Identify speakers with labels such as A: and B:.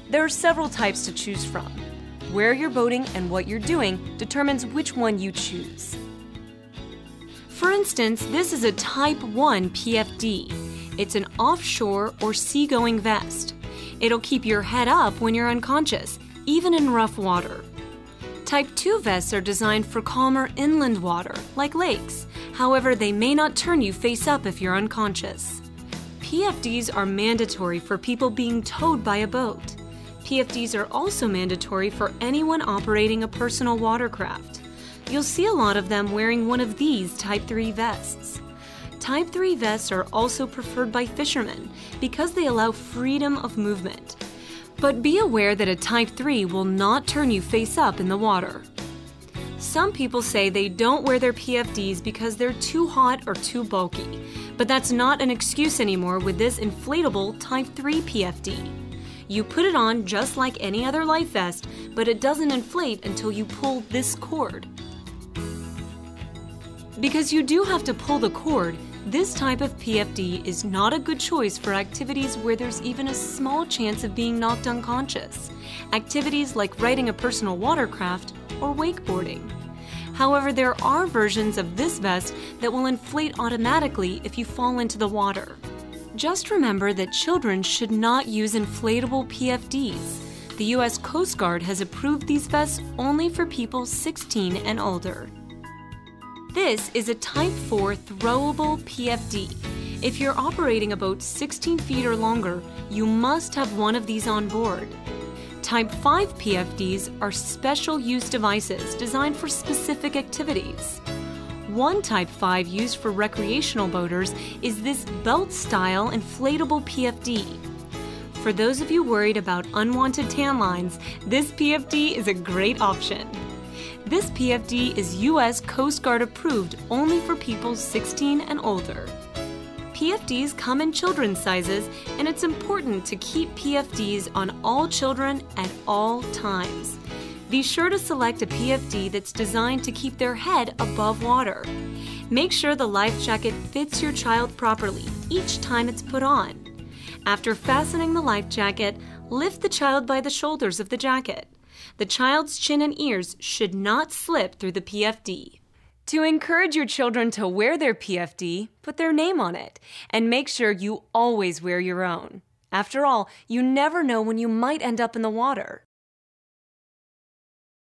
A: There are several types to choose from. Where you're boating and what you're doing determines which one you choose. For instance, this is a Type 1 PFD. It's an offshore or seagoing vest. It'll keep your head up when you're unconscious, even in rough water. Type 2 vests are designed for calmer inland water, like lakes. However, they may not turn you face up if you're unconscious. PFDs are mandatory for people being towed by a boat. PFDs are also mandatory for anyone operating a personal watercraft. You'll see a lot of them wearing one of these Type 3 vests. Type 3 vests are also preferred by fishermen because they allow freedom of movement. But be aware that a Type 3 will not turn you face up in the water. Some people say they don't wear their PFDs because they're too hot or too bulky, but that's not an excuse anymore with this inflatable Type 3 PFD. You put it on just like any other life vest, but it doesn't inflate until you pull this cord. Because you do have to pull the cord, this type of PFD is not a good choice for activities where there's even a small chance of being knocked unconscious, activities like riding a personal watercraft or wakeboarding. However, there are versions of this vest that will inflate automatically if you fall into the water. Just remember that children should not use inflatable PFDs. The U.S. Coast Guard has approved these vests only for people 16 and older. This is a Type 4 throwable PFD. If you're operating a boat 16 feet or longer, you must have one of these on board. Type 5 PFDs are special use devices designed for specific activities. One Type 5 used for recreational boaters is this belt-style inflatable PFD. For those of you worried about unwanted tan lines, this PFD is a great option. This PFD is U.S. Coast Guard approved only for people 16 and older. PFDs come in children's sizes, and it's important to keep PFDs on all children at all times. Be sure to select a PFD that's designed to keep their head above water. Make sure the life jacket fits your child properly each time it's put on. After fastening the life jacket, lift the child by the shoulders of the jacket. The child's chin and ears should not slip through the PFD. To encourage your children to wear their PFD, put their name on it, and make sure you always wear your own. After all, you never know when you might end up in the water.